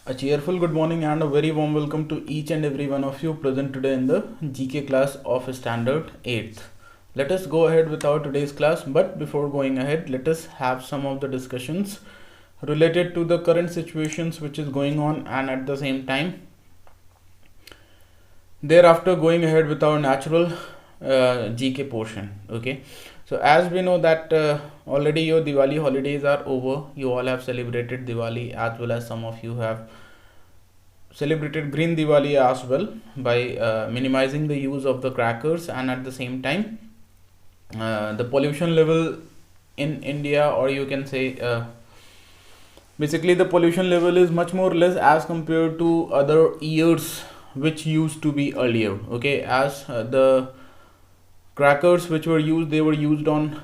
A cheerful good morning and a very warm welcome to each and every one of you present today in the GK class of Standard 8th. Let us go ahead with our today's class, but before going ahead, let us have some of the discussions related to the current situations which is going on, and at the same time thereafter going ahead with our natural GK portion. Okay, so as we know that already your Diwali holidays are over, you all have celebrated Diwali, as well as some of you have celebrated Green Diwali as well by minimizing the use of the crackers, and at the same time the pollution level in India, or you can say basically the pollution level is much more less as compared to other years which used to be earlier. Okay, as the crackers which were used, they were used on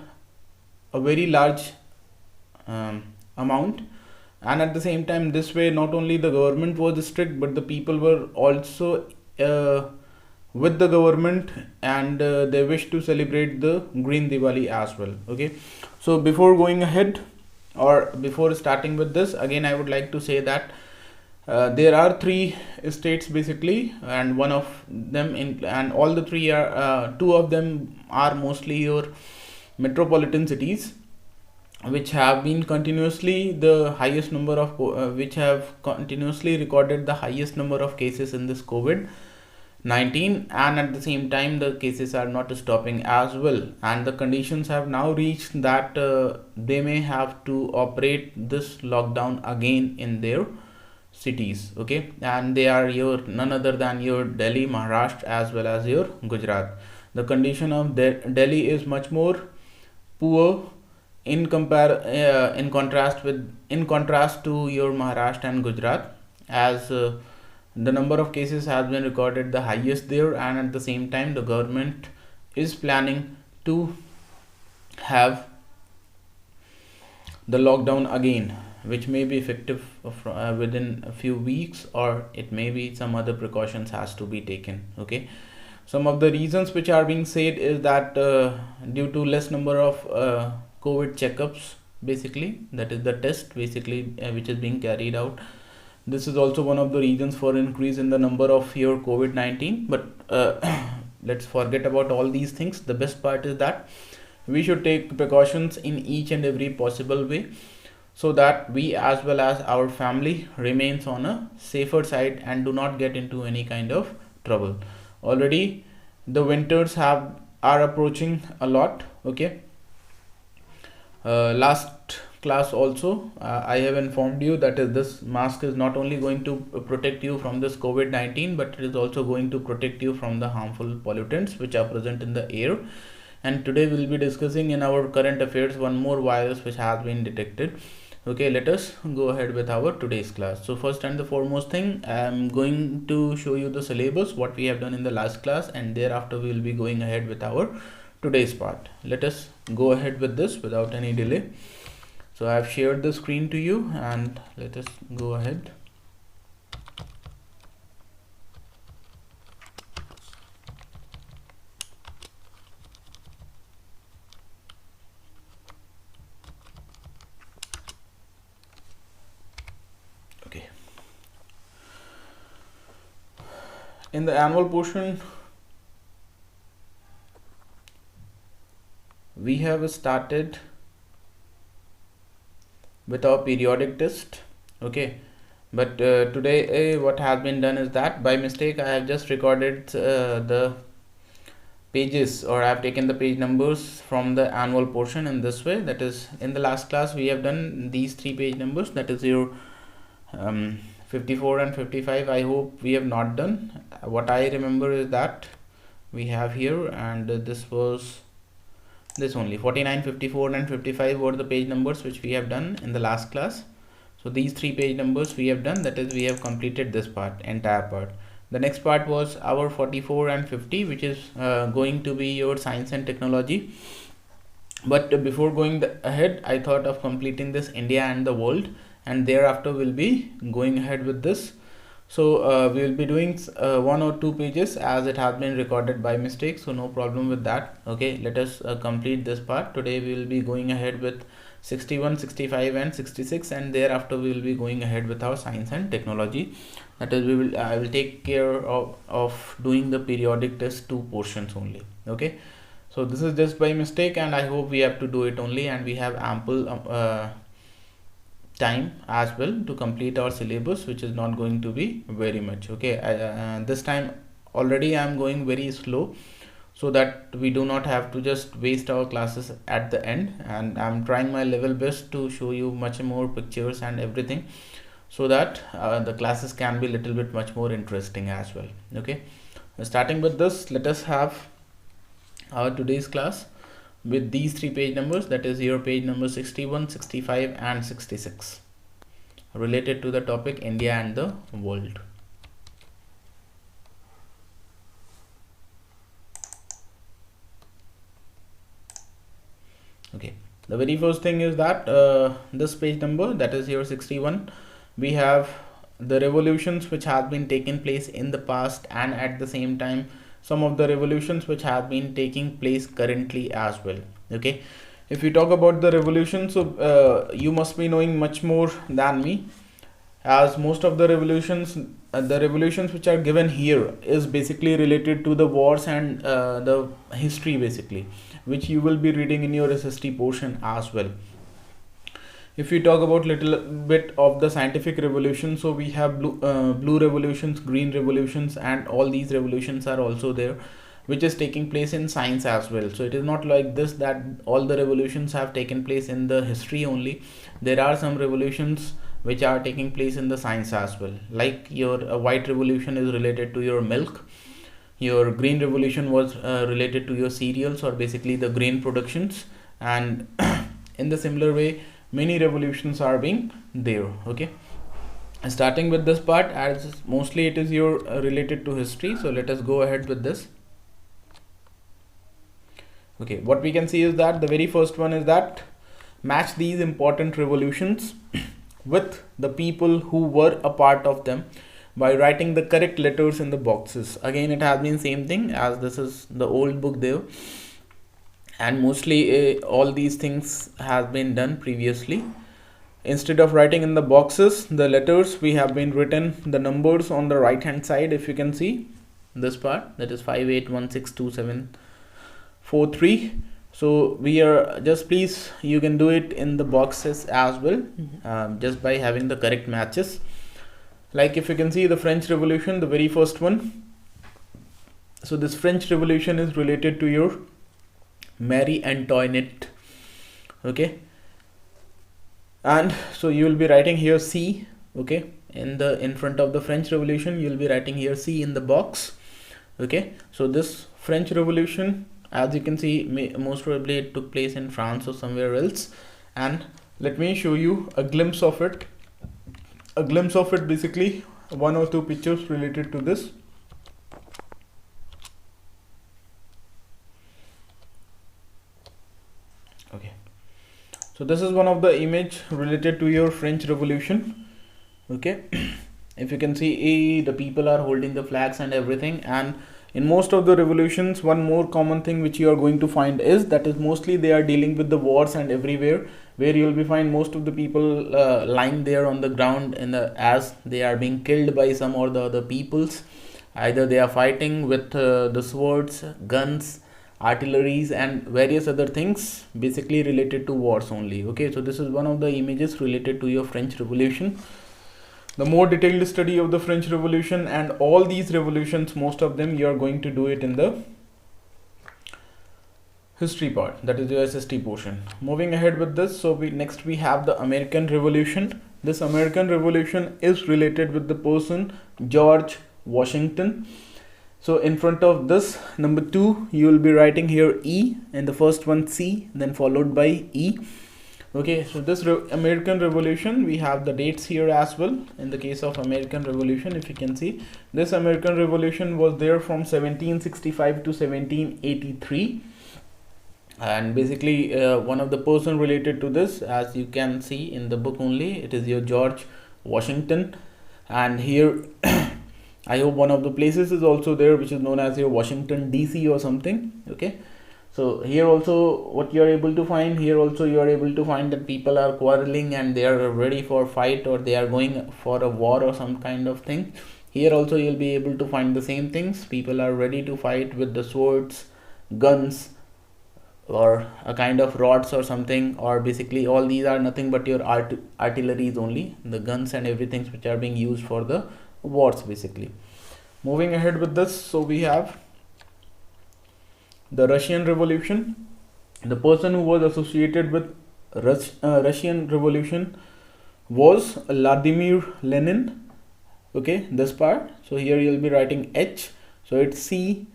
a very large amount, and at the same time this way not only the government was strict, but the people were also with the government, and they wish to celebrate the Green Diwali as well. Okay, so before going ahead or before starting with this, again I would like to say that there are three states basically, and one of them and all the three are two of them are mostly your metropolitan cities, which have been continuously the highest number of which have continuously recorded the highest number of cases in this COVID-19, and at the same time the cases are not stopping as well, and the conditions have now reached that they may have to operate this lockdown again in their cities. Okay, and they are your none other than your Delhi, Maharashtra, as well as your Gujarat. The condition of Delhi is much more poor in contrast to your Maharashtra and Gujarat, as the number of cases has been recorded the highest there, and at the same time the government is planning to have the lockdown again, which may be effective within a few weeks, or it may be some other precautions has to be taken. Okay, some of the reasons which are being said is that due to less number of COVID checkups, basically that is the test basically which is being carried out. This is also one of the reasons for increase in the number of your COVID-19, but let's forget about all these things. The best part is that we should take precautions in each and every possible way, so that we as well as our family remains on a safer side and do not get into any kind of trouble. Already the winters are approaching a lot. Okay, last class also I have informed you that this mask is not only going to protect you from this COVID-19, but it is also going to protect you from the harmful pollutants which are present in the air. And today we will be discussing in our current affairs one more virus which has been detected. Okay, let us go ahead with our today's class. So first and the foremost thing, I am going to show you the syllabus what we have done in the last class, and thereafter we will be going ahead with our today's part. Let us go ahead with this without any delay. So I have shared the screen to you, and let us go ahead. Okay, in the annual portion we have started with our periodic test. Okay, but today what has been done is that by mistake I have just recorded the pages, or I have taken the page numbers from the annual portion in this way. That is, in the last class we have done these three page numbers, that is your 54 and 55. I hope we have not done. What I remember is that we have here, and this was this only 49, 54 and 55 were the page numbers which we have done in the last class. So these three page numbers we have done, that is we have completed this part, entire part. The next part was our 44 and 50, which is going to be your science and technology. But before going ahead, I thought of completing this India and the world, and thereafter we'll be going ahead with this. So we will be doing one or two pages as it has been recorded by mistake, so no problem with that. Okay, let us complete this part. Today we will be going ahead with 61, 65 and 66, and thereafter we will be going ahead with our science and technology. That is, I will take care of doing the periodic test 2 portions only. Okay, so this is just by mistake, and I hope we have to do it only, and we have ample time as well to complete our syllabus, which is not going to be very much. Okay, this time already I am going very slow, so that we do not have to just waste our classes at the end, and I'm trying my level best to show you much more pictures and everything, so that the classes can be little bit much more interesting as well. Okay, starting with this, let us have our today's class with these 3 page numbers, that is your page number 61, 65 and 66, related to the topic India and the world. Okay, the very first thing is that this page number, that is your 61, we have the revolutions which have been taken place in the past, and at the same time some of the revolutions which have been taking place currently as well. Okay, if we talk about the revolution, so you must be knowing much more than me, as most of the revolutions which are given here is basically related to the wars and the history basically, which you will be reading in your SST portion as well. If we talk about little bit of the scientific revolution, so we have blue revolutions, green revolutions, and all these revolutions are also there, which is taking place in science as well. So it is not like this that all the revolutions have taken place in the history only. There are some revolutions which are taking place in the science as well, like your white revolution is related to your milk, your green revolution was related to your cereals or basically the grain productions, and in the similar way many revolutions are being there. Okay, starting with this part, as mostly it is your related to history, so let us go ahead with this. Okay, what we can see is that the very first one is that match these important revolutions with the people who were a part of them by writing the correct letters in the boxes. Again, it has been same thing, as this is the old book there, and mostly all these things have been done previously. Instead of writing in the boxes the letters, we have been written the numbers on the right hand side. If you can see this part, that is 58162743. so we are just, please, you can do it in the boxes as well, just by having the correct matches. Like if you can see the French Revolution, the very first one, so this French Revolution is related to your Marie Antoinette. Okay, and so you will be writing here C. Okay, in front of the French Revolution you will be writing here C in the box. Okay, so this French Revolution, as you can see, most probably it took place in France or somewhere else, and let me show you a glimpse of it. Basically 1 or 2 pictures related to this. Okay, so this is one of the image related to your French Revolution. Okay, if you can see, the people are holding the flags and everything, and in most of the revolutions, one more common thing which you are going to find is that is mostly they are dealing with the wars, and everywhere where you will be find most of the people lying there on the ground as they are being killed by some or the other peoples. Either they are fighting with the swords, guns, artilleries and various other things, basically related to wars only. Okay, so this is one of the images related to your French Revolution. The more detailed study of the French Revolution and all these revolutions, most of them you are going to do it in the history part, that is your SST portion. Moving ahead with this, so next we have the American Revolution. This American Revolution is related with the person George Washington. So in front of this number 2 you will be writing here E, and the first one C, then followed by E. Okay, so this American Revolution, we have the dates here as well. In the case of American Revolution, if you can see, this American Revolution was there from 1765 to 1783, and basically one of the person related to this, as you can see in the book only, it is your George Washington. And here I hope one of the places is also there, which is known as your Washington DC or something. Okay, So here also what you are able to find, here also you are able to find that people are quarreling and they are ready for fight, or they are going for a war or some kind of thing. Here also you'll be able to find the same things. People are ready to fight with the swords, guns, or a kind of rods or something, or basically all these are nothing but your artilleries only, the guns and everything which are being used for the wars basically. Moving ahead with this, so we have the Russian Revolution. The person who was associated with Russian Revolution was Vladimir Lenin. Okay, this part. So here you'll be writing H. So it's CEH.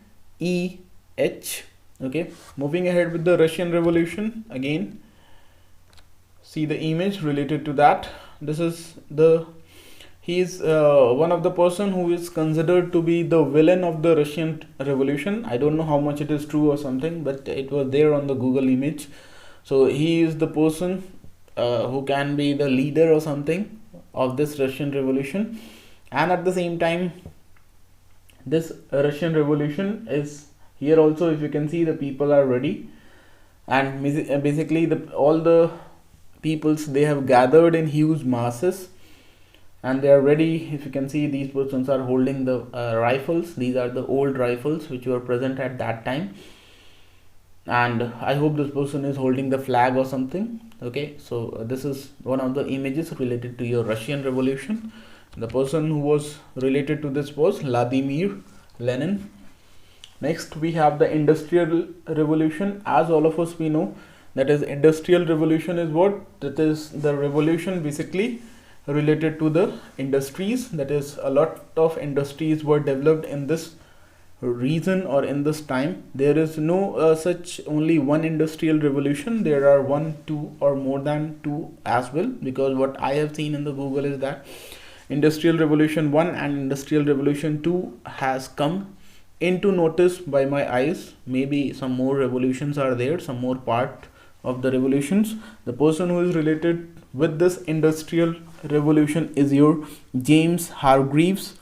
Okay, moving ahead with the Russian Revolution. Again, see the image related to that. This is he is one of the person who is considered to be the villain of the Russian Revolution. I don't know how much it is true or something, but it was there on the Google image. So he is the person who can be the leader or something of this Russian Revolution. And at the same time, this Russian Revolution is here also. If you can see, the people are ready, and basically all the peoples, they have gathered in huge masses and they are ready. If you can see, these persons are holding the rifles. These are the old rifles which were present at that time, and I hope this person is holding the flag or something. Okay, so this is one of the images related to your Russian Revolution. The person who was related to this was Vladimir Lenin. Next we have the Industrial Revolution. As all of us we know, that is Industrial Revolution is what? That is the revolution basically related to the industries. That is, a lot of industries were developed in this region or in this time. There is no such only one industrial revolution. There are 1, 2 or more than 2 as well, because what I have seen in the Google is that Industrial Revolution 1 and Industrial Revolution 2 has come into notice by my eyes. Maybe some more revolutions are there, some more part of the revolutions. The person who is related with this Industrial Revolution is your James Hargreaves.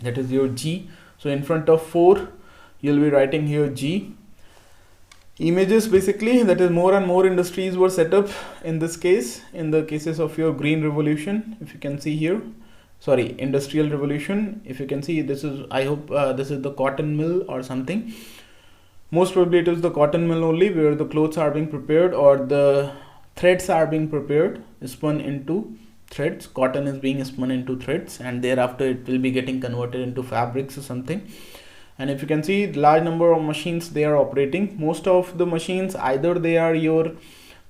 That is your G. So in front of 4 you'll be writing here G. Images basically, that is more and more industries were set up in this case, in the cases of your Green Revolution. If you can see here, sorry, Industrial Revolution, if you can see, this is, I hope this is the cotton mill or something. Most probably it is the cotton mill only, where the clothes are being prepared or the threads are being prepared, spun into threads. Cotton is being spun into threads, and thereafter it will be getting converted into fabrics or something. And if you can see, large number of machines they are operating. Most of the machines, either they are your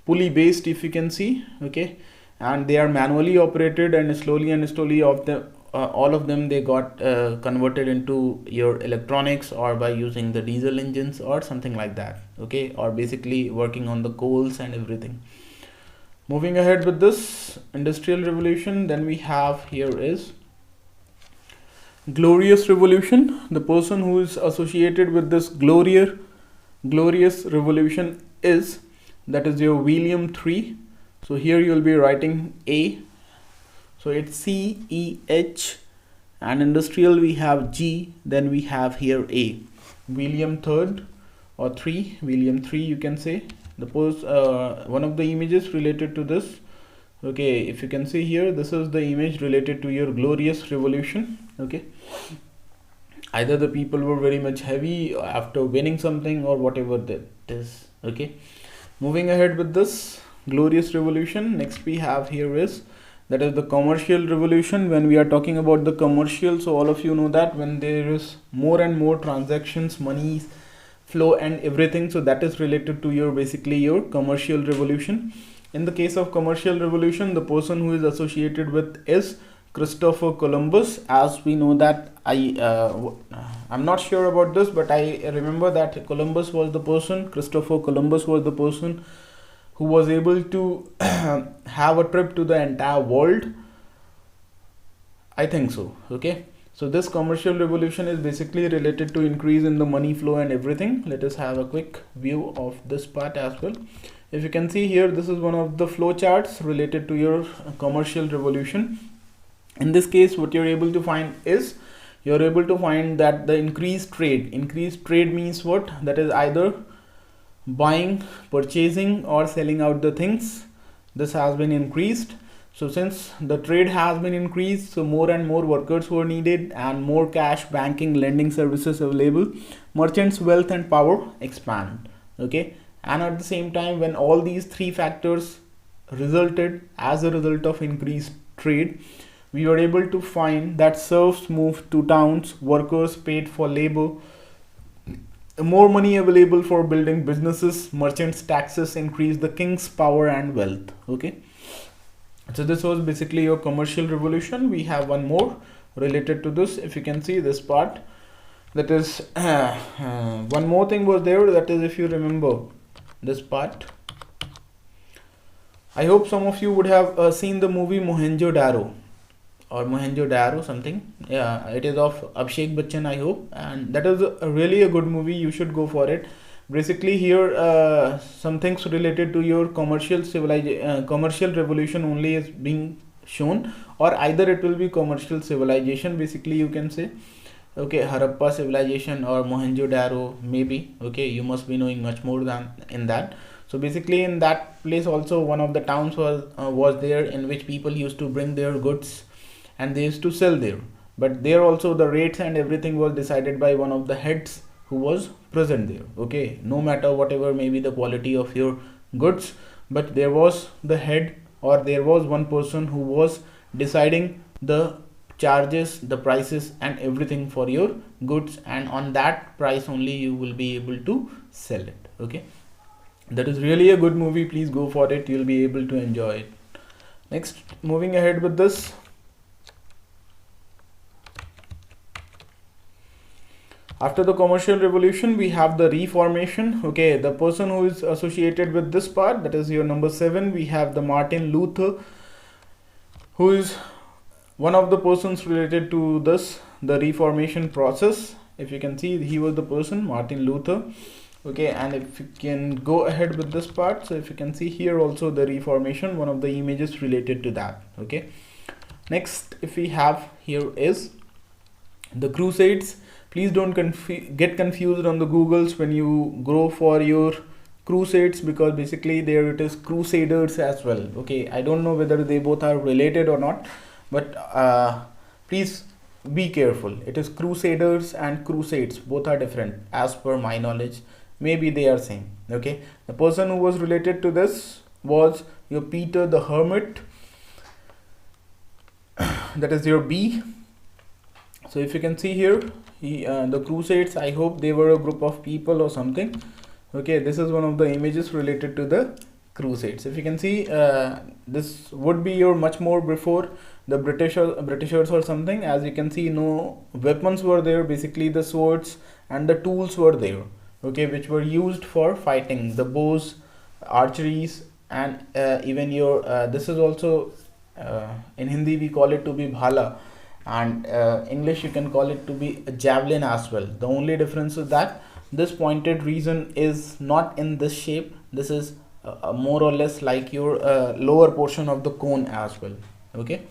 pulley based, if you can see, okay, and they are manually operated, and slowly of the all of them they got converted into your electronics, or by using the diesel engines or something like that, okay, or basically working on the coals and everything. Moving ahead with this Industrial Revolution, then we have here is Glorious Revolution. The person who is associated with this glorious revolution is, that is your William III. So here you will be writing A. So it's CEH, and Industrial we have G, then we have here A. William III or 3, William III you can say. The one of the images related to this, okay, if you can see here, this is the image related to your Glorious Revolution. Okay, either the people were very much heavy after winning something or whatever that is. Okay, moving ahead with this Glorious Revolution, next we have here is, that is the Commercial Revolution. When we are talking about the commercial, so all of you know that when there is more and more transactions, money flow and everything, so that is related to your basically your Commercial Revolution. In the case of Commercial Revolution, the person who is associated with is Christopher Columbus. As we know that, I'm not sure about this, but I remember that Christopher Columbus was the person who was able to have a trip to the entire world. I think so. Okay, so this Commercial Revolution is basically related to increase in the money flow and everything. Let us have a quick view of this part as well. If you can see here, this is one of the flow charts related to your Commercial Revolution. In this case, what you're able to find is, you're able to find that the increased trade means what? That is either buying, purchasing or selling out the things, this has been increased. So since the trade has been increased, so more and more workers were needed and more cash, banking, lending services available, merchants' wealth and power expand. Okay, and at the same time, when all these three factors resulted as a result of increased trade, we were able to find that serfs moved to towns, workers paid for labor, more money available for building businesses, merchants' taxes increased the king's power and wealth. Okay, so this was basically your commercial revolution. We have one more related to this. If you can see this part, that is one more thing was there, that is, if you remember this part, I hope some of you would have seen the movie Mohenjo-daro or Mohenjo-daro something. Yeah, it is of Abhishek Bachchan, I hope, and that is really a good movie. You should go for it. Basically here some things related to your commercial civilization, commercial revolution only is being shown, or either it will be commercial civilization, basically you can say. Okay, Harappa civilization or Mohenjo-daro maybe. Okay, you must be knowing much more than in that. So basically in that place also one of the towns was there, in which people used to bring their goods and they used to sell there. But there also the rates and everything was decided by one of the heads who was present there. Okay, no matter whatever may be the quality of your goods, but there was the head, or there was one person who was deciding the charges, the prices and everything for your goods, and on that price only you will be able to sell it. Okay, that is really a good movie. Please go for it, you'll be able to enjoy it. Next, moving ahead with this, after the commercial revolution we have the Reformation. Okay, the person who is associated with this part, that is your number 7, we have the Martin Luther, who is one of the persons related to this, the Reformation process. If you can see, he was the person, Martin Luther. Okay, and if you can go ahead with this part, so if you can see here also the Reformation, one of the images related to that. Okay, next if we have here is the Crusades. Please don't get confused on the Googles when you go for your Crusades, because basically there it is Crusaders as well. Okay, I don't know whether they both are related or not, but please be careful. It is Crusaders and Crusades, both are different as per my knowledge. Maybe they are same. Okay, the person who was related to this was your Peter the Hermit, that is your B. So if you can see here, the Crusades, I hope they were a group of people or something. Okay, this is one of the images related to the Crusades. If you can see, this would be your much more before the Britishers or something. As you can see, no weapons were there, basically the swords and the tools were there, okay, which were used for fighting, the bows, archeries, and even your this is also in Hindi we call it to be bhala, and English you can call it to be a javelin as well. The only difference is that this pointed region is not in this shape. This is more or less like your lower portion of the cone as well. Okay,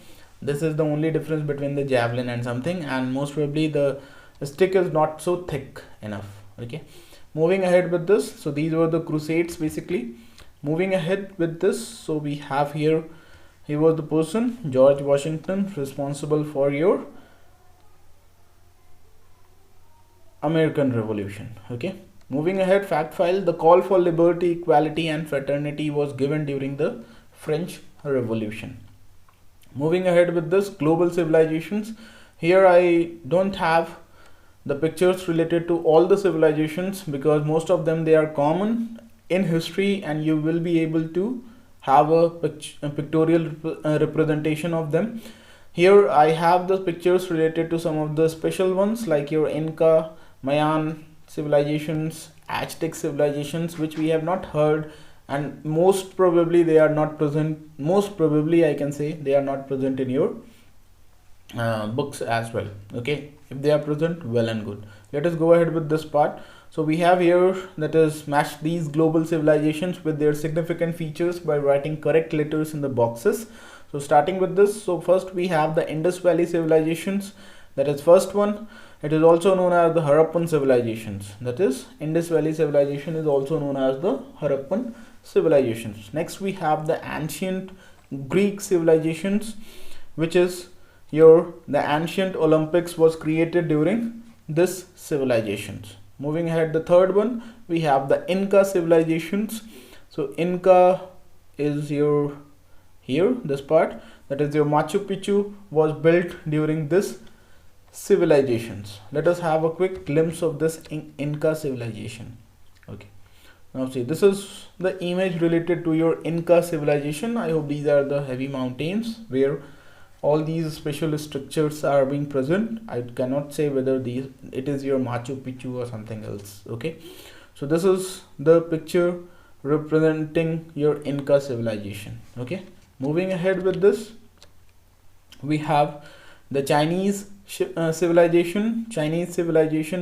this is the only difference between the javelin and something, and most probably the stick is not so thick enough. Okay, moving ahead with this, so these were the Crusades basically. Moving ahead with this, so we have here, he was the person, George Washington, responsible for your American Revolution. Okay, moving ahead, fact file, the call for liberty, equality and fraternity was given during the French Revolution. Moving ahead with this, global civilizations. Here I don't have the pictures related to all the civilizations, because most of them, they are common in history and you will be able to have a pictorial representation of them. Here I have the pictures related to some of the special ones, like your Inca, Mayan civilizations, Aztec civilizations, which we have not heard, and most probably they are not present. Most probably I can say they are not present in your books as well. Okay, if they are present, well and good. Let us go ahead with this part. So we have here, that is, match these global civilizations with their significant features by writing correct letters in the boxes. So starting with this, so first we have the Indus Valley civilizations. That is first one. It is also known as the Harappan civilizations. That is Indus Valley civilization is also known as the Harappan civilizations. Next we have the ancient Greek civilizations, which is the ancient Olympics was created during this civilizations. Moving ahead, the third one, we have the Inca civilizations. So Inca is this part, that is your Machu Picchu was built during this civilizations. Let us have a quick glimpse of this Inca civilization. Okay, now see, this is the image related to your Inca civilization. I hope these are the heavy mountains where all these special structures are being present. I cannot say whether it is your Machu Picchu or something else. Okay, so this is the picture representing your Inca civilization. Okay, moving ahead with this, we have the Chinese civilization.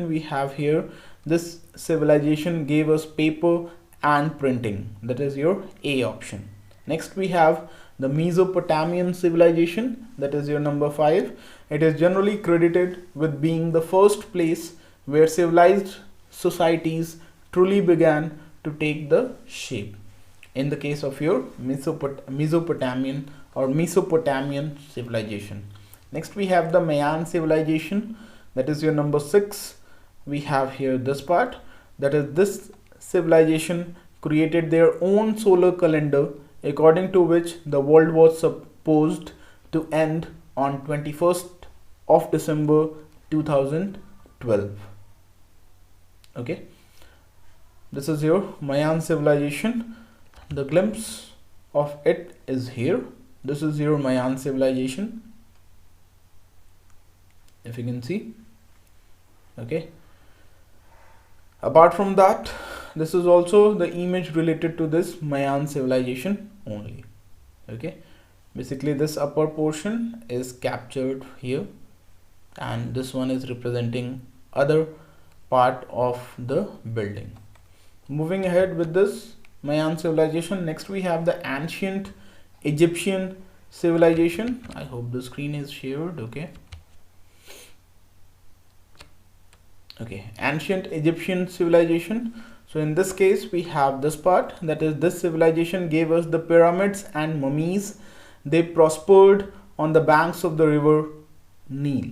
We have here, this civilization gave us paper and printing. That is your A option. Next we have the Mesopotamian civilization. That is your number 5. It is generally credited with being the first place where civilized societies truly began to take the shape. In the case of your Mesopotamian civilization. Next we have the Mayan civilization. That is your number 6. We have here this part. That is, this civilization created their own solar calendar, according to which the world was supposed to end on 21st of December 2012. Okay, this is your Mayan civilization. The glimpse of it is here. This is your Mayan civilization, if you can see. Okay, apart from that, this is also the image related to this Mayan civilization only. Okay, basically this upper portion is captured here, and this one is representing other part of the building. Moving ahead with this Mayan civilization, next we have the ancient Egyptian civilization. I hope the screen is shared. Okay, ancient Egyptian civilization. So in this case we have this part, that is, this civilization gave us the pyramids and mummies. They prospered on the banks of the river Nile.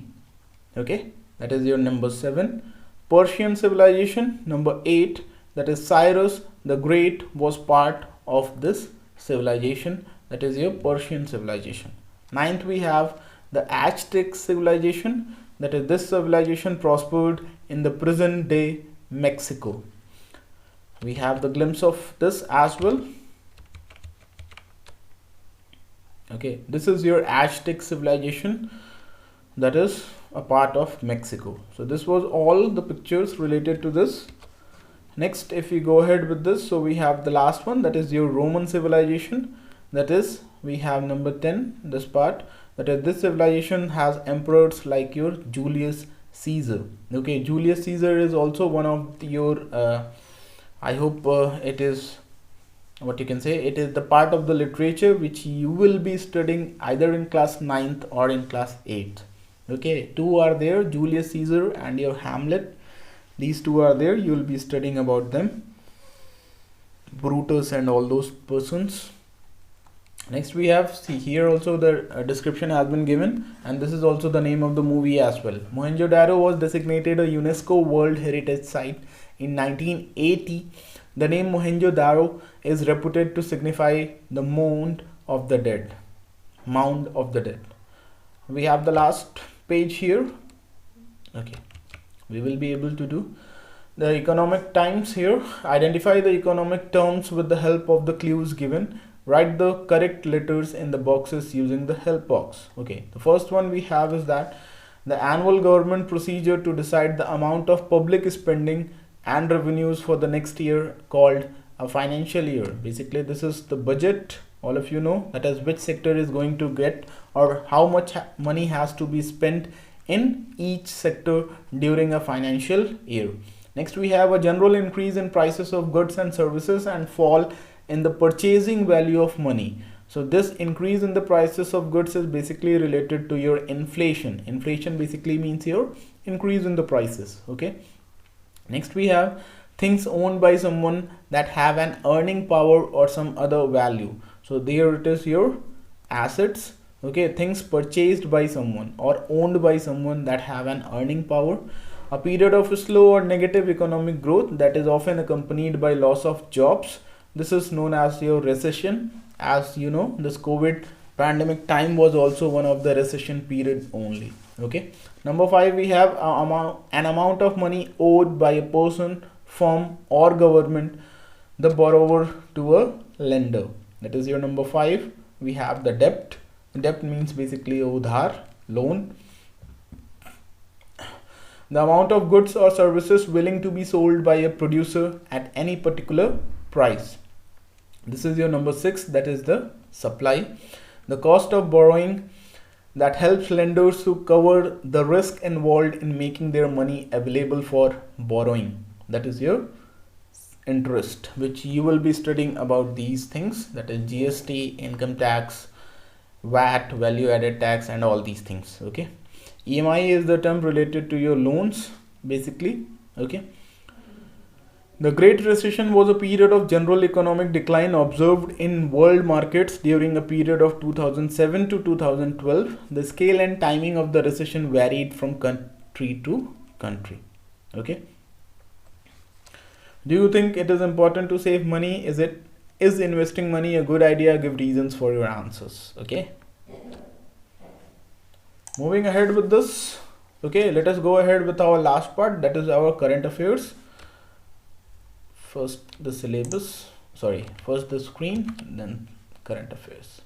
Okay, that is your number 7. Persian civilization, number 8, that is Cyrus the Great was part of this civilization. That is your Persian civilization. 9th we have the Aztec civilization. That is, this civilization prospered in the present day Mexico. We have the glimpse of this as well. Okay, this is your Aztec civilization, that is a part of Mexico. So this was all the pictures related to this. Next, if we go ahead with this, so we have the last one, that is your Roman civilization. That is, we have number 10, this part, that is, this civilization has emperors like your Julius Caesar. Okay, Julius Caesar is also one of your I hope it is what you can say, it is the part of the literature which you will be studying either in class 9th or in class 8th. Okay, two are there, Julius Caesar and your Hamlet. These two are there, you will be studying about them, Brutus and all those persons. Next we have, see here also the description has been given, and this is also the name of the movie as well. Mohenjo-daro was designated a UNESCO World Heritage Site in 1980. The name Mohenjo-daro is reputed to signify the mound of the dead. Mound of the dead. We have the last page here. Okay, we will be able to do the economic times here. Identify the economic terms with the help of the clues given. Write the correct letters in the boxes using the help box. Okay, the first one we have is that the annual government procedure to decide the amount of public spending and revenues for the next year, called a financial year. Basically this is the budget, all of you know, that is which sector is going to get or how much money has to be spent in each sector during a financial year. Next we have a general increase in prices of goods and services and fall in the purchasing value of money. So this increase in the prices of goods is basically related to your inflation. Inflation basically means your increase in the prices. Okay. Next we have things owned by someone that have an earning power or some other value. So there it is, your assets. Okay, things purchased by someone or owned by someone that have an earning power. A period of slow or negative economic growth that is often accompanied by loss of jobs. This is known as your recession. As you know, this COVID pandemic time was also one of the recession period only. Okay. Number 5, we have an amount of money owed by a person, firm or government, the borrower to a lender. That is your number 5. We have the debt. Debt means basically udhar, loan. The amount of goods or services willing to be sold by a producer at any particular price. This is your number 6, that is the supply. The cost of borrowing that helps lenders to cover the risk involved in making their money available for borrowing. That is your interest, which you will be studying about these things, that is GST, income tax, VAT, value added tax, and all these things. Okay. EMI is the term related to your loans basically. Okay. The Great Recession was a period of general economic decline observed in world markets during a period of 2007 to 2012. The scale and timing of the recession varied from country to country. Okay. Do you think it is important to save money? Is investing money a good idea? Give reasons for your answers. Okay. Moving ahead with this. Okay, let us go ahead with our last part, that is our current affairs. First the syllabus, first the screen, then current affairs.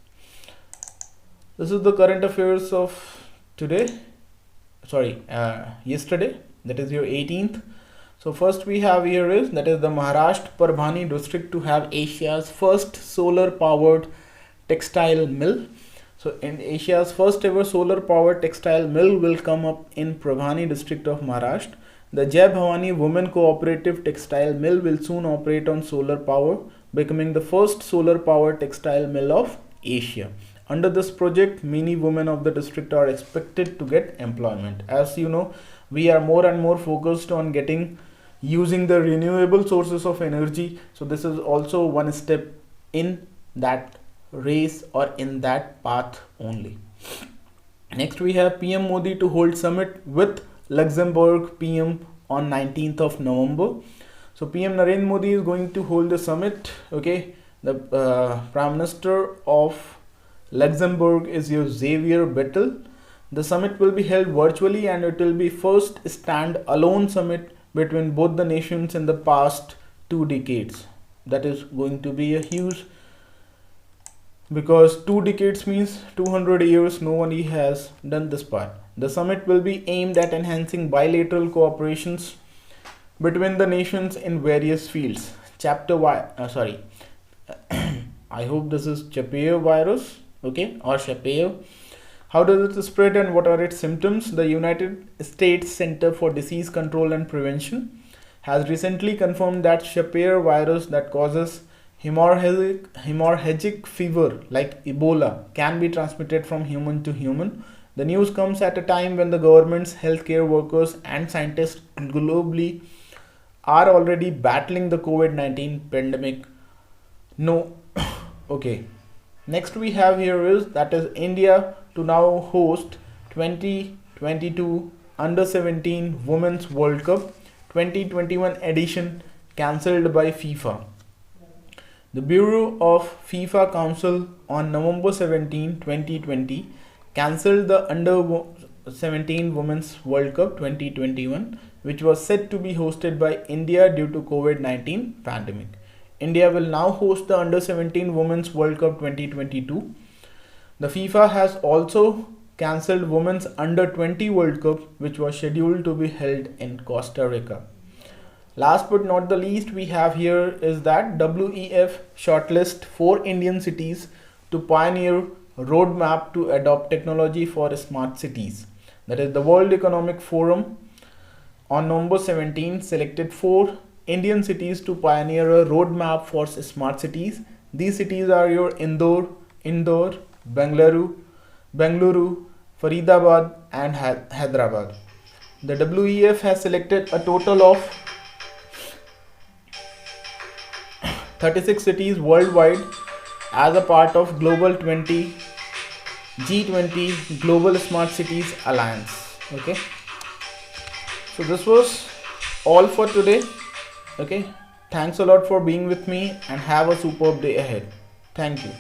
This is the current affairs of today, yesterday, that is your 18th. So first we have here is, that is the Maharashtra Parbhani district to have Asia's first solar powered textile mill. So in Asia's first ever solar powered textile mill will come up in Parbhani district of Maharashtra. The Jai Bhavani Women Cooperative Textile Mill will soon operate on solar power, becoming the first solar powered textile mill of Asia. Under this project, many women of the district are expected to get employment. As you know, we are more and more focused on using the renewable sources of energy. So this is also one step in that race or in that path only. Next we have PM Modi to hold summit with Luxembourg PM on 19th of November. So PM Narendra Modi is going to hold the summit. Okay, the Prime Minister of Luxembourg is your Xavier Bettel. The summit will be held virtually and it will be first stand-alone summit between both the nations in the past 2 decades. That is going to be a huge, because 2 decades means 200 years no one has done this part. The summit will be aimed at enhancing bilateral cooperations between the nations in various fields. I hope this is Chapeau virus, okay, or Chapeau. How does it spread and what are its symptoms? The United States Center for Disease Control and Prevention has recently confirmed that Chapeau virus that causes hemorrhagic fever like Ebola can be transmitted from human to human. The news comes at a time when the governments, healthcare workers and scientists globally are already battling the COVID-19 pandemic. No. Okay. Next we have here is, that is India to now host 2022 Under 17 Women's World Cup 2021 edition cancelled by FIFA. The Bureau of FIFA Council on November 17, 2020 cancelled the Under 17 Women's World Cup 2021, which was set to be hosted by India due to COVID-19 pandemic. India will now host the Under 17 Women's World Cup 2022. The FIFA has also cancelled Women's Under 20 World Cup, which was scheduled to be held in Costa Rica. Last but not the least, we have here is that WEF shortlist 4 Indian cities to pioneer roadmap to adopt technology for smart cities. That is, the World Economic Forum on November 17 selected 4 Indian cities to pioneer a roadmap for smart cities. These cities are your Indore Indore, Bengaluru, Faridabad, and Hyderabad. The WEF has selected a total of 36 cities worldwide as a part of Global 20 G20 Global Smart Cities Alliance. Okay, so this was all for today. Okay, thanks a lot for being with me and have a superb day ahead. Thank you.